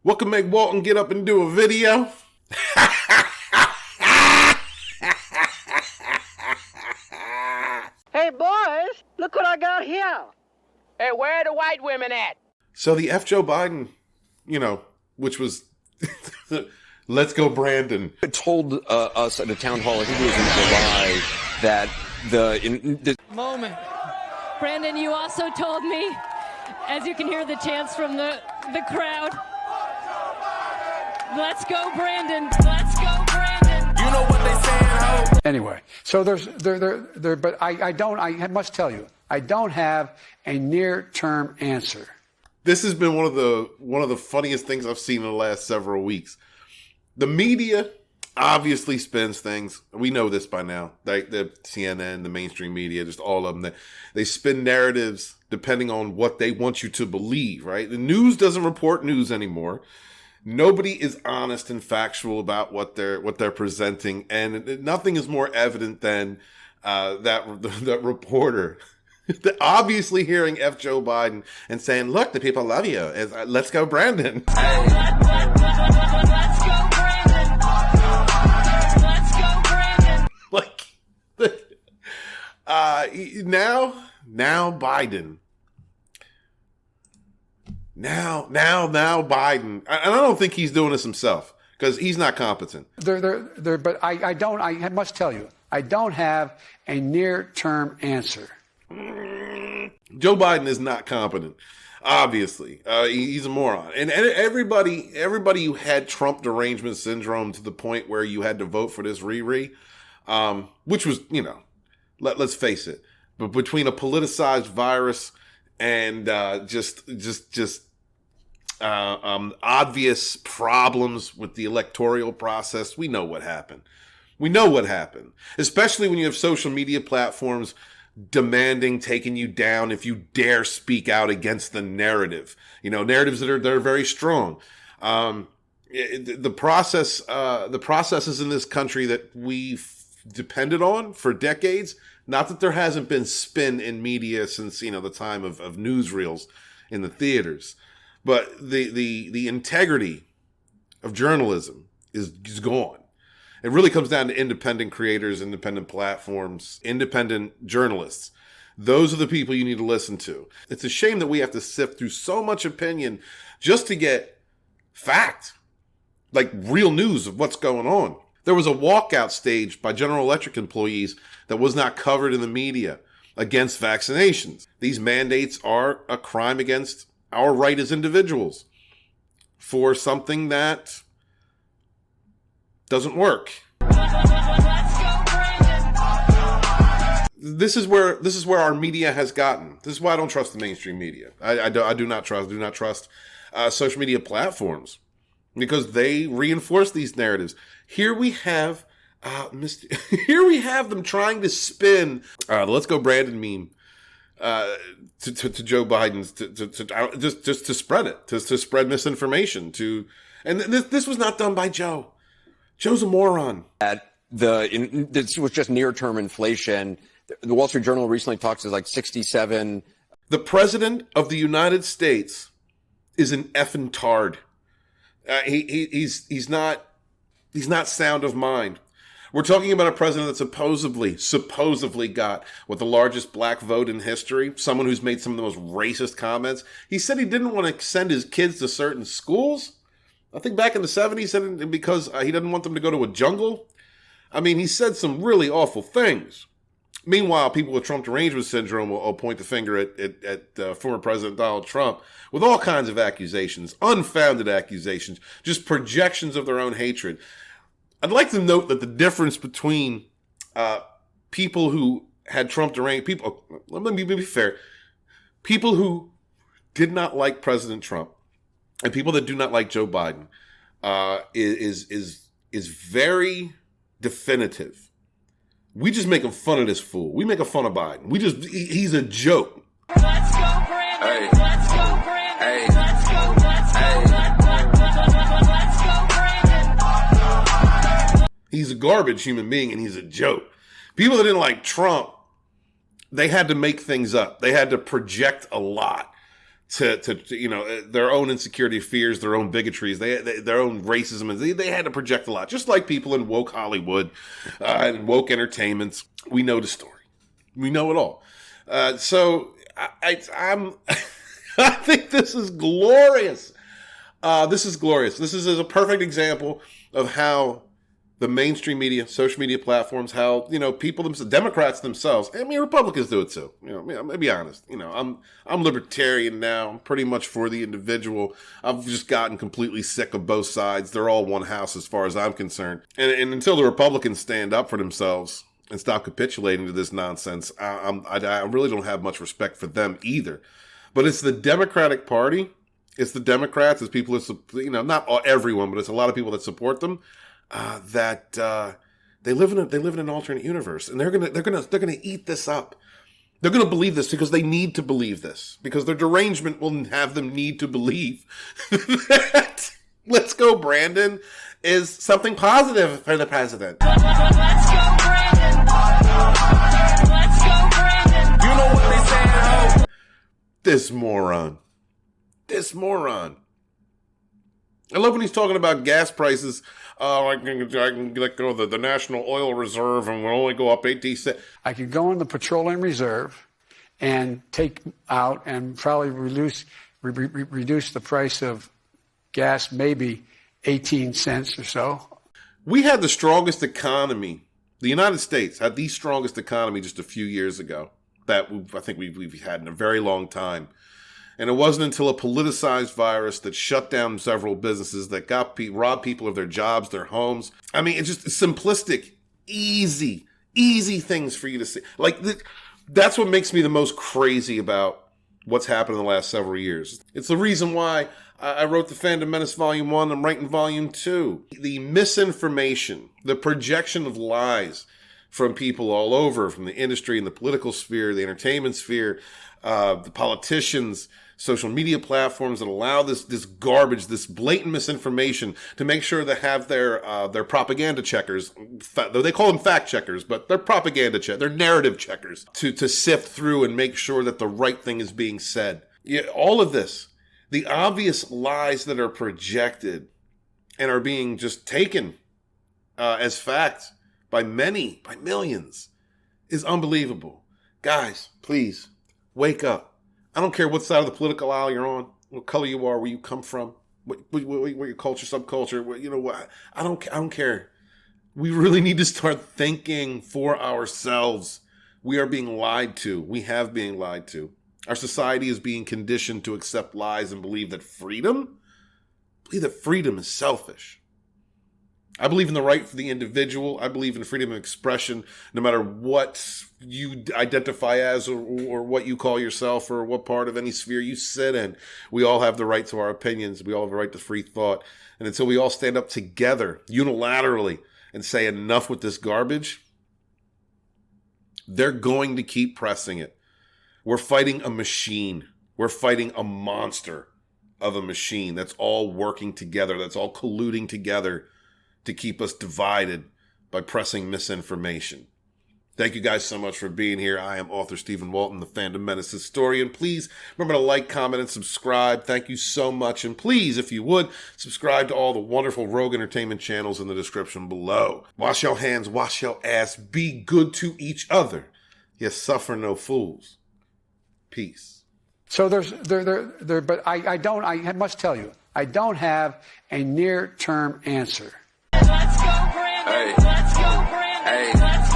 What can make Walton get up and do a video? Hey, boys, look what I got here. Hey, where are the white women at? So the Joe Biden, which was, let's go Brandon. It told us at a town hall, I think it was in July, that the moment. Brandon, you also told me, as you can hear the chants from the crowd, let's go Brandon, let's go Brandon. You know what they saying, ho? Anyway, so but I must tell you, I don't have a near-term answer. This has been one of the funniest things I've seen in the last several weeks. The media obviously spins things. We know this by now. Like the CNN, the mainstream media, just all of them. They spin narratives depending on what they want you to believe, right? The news doesn't report news anymore. Nobody is honest and factual about what they're presenting, and nothing is more evident than that reporter obviously hearing Joe Biden and saying, "Look, the people love you. Let's go, Brandon." Let's go Brandon. Let's go Brandon. Like now Biden. Now Biden. And I don't think he's doing this himself because he's not competent. But I must tell you, I don't have a near-term answer. Joe Biden is not competent. Obviously, he's a moron. And everybody who had Trump derangement syndrome to the point where you had to vote for this Riri, which was, let's face it, but between a politicized virus and just obvious problems with the electoral process, we know what happened. We know what happened, especially when you have social media platforms demanding taking you down if you dare speak out against the narrative. Narratives that are very strong. The processes in this country that we've depended on for decades. Not that there hasn't been spin in media since, the time of newsreels in the theaters, but the integrity of journalism is gone. It really comes down to independent creators, independent platforms, independent journalists. Those are the people you need to listen to. It's a shame that we have to sift through so much opinion just to get fact, like real news of what's going on. There was a walkout staged by General Electric employees that was not covered in the media against vaccinations. These mandates are a crime against our right as individuals for something that doesn't work. This is where our media has gotten. This is why I don't trust the mainstream media. I do not trust social media platforms because they reinforce these narratives. Here we have them trying to spin the "Let's Go Brandon" meme to Joe Biden's just to spread it, to spread misinformation. And this was not done by Joe. Joe's a moron. This was just near-term inflation. The Wall Street Journal recently talks as like 67. The president of the United States is an effing tard. He's not sound of mind. We're talking about a president that supposedly got what the largest black vote in history, someone who's made some of the most racist comments. He said he didn't want to send his kids to certain schools. I think back in the 70s, he said because he didn't want them to go to a jungle. I mean, he said some really awful things. Meanwhile, people with Trump derangement syndrome will point the finger at former President Donald Trump with all kinds of accusations, unfounded accusations, just projections of their own hatred. I'd like to note that the difference between people who had Trump derangement, let me be fair, people who did not like President Trump and people that do not like Joe Biden is very definitive. We just making fun of this fool. We making fun of Biden. He's a joke. Let's go Brandon. Hey. Let's go Brandon. Hey. Let's go Brandon. He's a garbage human being and he's a joke. People that didn't like Trump, they had to make things up. They had to project a lot to you know, their own insecurity, fears, their own bigotries, their own racism, and they had to project a lot, just like people in woke Hollywood and woke entertainments. We know the story, we know it all. So I'm I think this is glorious. This is glorious. This is a perfect example of how the mainstream media, social media platforms, how, you know, people themselves, Democrats themselves, I mean, Republicans do it too. You know, I'm gonna be honest. You know, I'm libertarian now. I'm pretty much for the individual. I've just gotten completely sick of both sides. They're all one house as far as I'm concerned. And until the Republicans stand up for themselves and stop capitulating to this nonsense, I really don't have much respect for them either. But it's the Democratic Party. It's the Democrats. It's people that, you know, not everyone, but it's a lot of people that support them. That they live in an alternate universe, and they're gonna eat this up. They're gonna believe this because they need to believe this, because their derangement will have them need to believe that "Let's Go Brandon" is something positive for the president. Let's go, Brandon. Let's go, Brandon. You know what they say at home. This moron. I love when he's talking about gas prices. I can let go of the National Oil Reserve and we'll only go up 18 cents. I could go in the petroleum reserve and take out and probably reduce the price of gas maybe 18 cents or so. We had the strongest economy. The United States had the strongest economy just a few years ago that I think we've had in a very long time. And it wasn't until a politicized virus that shut down several businesses, that robbed people of their jobs, their homes. I mean, it's just simplistic, easy things for you to see. Like, that's what makes me the most crazy about what's happened in the last several years. It's the reason why I wrote the Fandom Menace Volume 1. I'm writing Volume 2. The misinformation, the projection of lies from people all over, from the industry and the political sphere, the entertainment sphere, the politicians, social media platforms that allow this garbage, this blatant misinformation to make sure they have their propaganda checkers, though they call them fact checkers, but they're propaganda checkers, they're narrative checkers to sift through and make sure that the right thing is being said. Yeah, all of this, the obvious lies that are projected and are being just taken as facts by millions, is unbelievable. Guys, please, wake up. I don't care what side of the political aisle you're on, what color you are, where you come from, what your culture, subculture, you know what? I don't care. We really need to start thinking for ourselves. We are being lied to. We have been lied to. Our society is being conditioned to accept lies and believe that freedom is selfish. I believe in the right for the individual. I believe in freedom of expression, no matter what you identify as or what you call yourself or what part of any sphere you sit in. We all have the right to our opinions. We all have the right to free thought. And until we all stand up together unilaterally and say enough with this garbage, they're going to keep pressing it. We're fighting a machine. We're fighting a monster of a machine that's all working together, that's all colluding together to keep us divided by pressing misinformation. Thank you guys so much for being here. I am author Stephen Walton, the Fandom Menace historian. Please remember to like, comment, and subscribe. Thank you so much. And please, if you would, subscribe to all the wonderful Rogue Entertainment channels in the description below. Wash your hands, wash your ass, be good to each other. Yes, suffer no fools. Peace. So but I must tell you, I don't have a near-term answer. Let's go, Brandon. Hey. Let's go, Brandon. Hey. Let's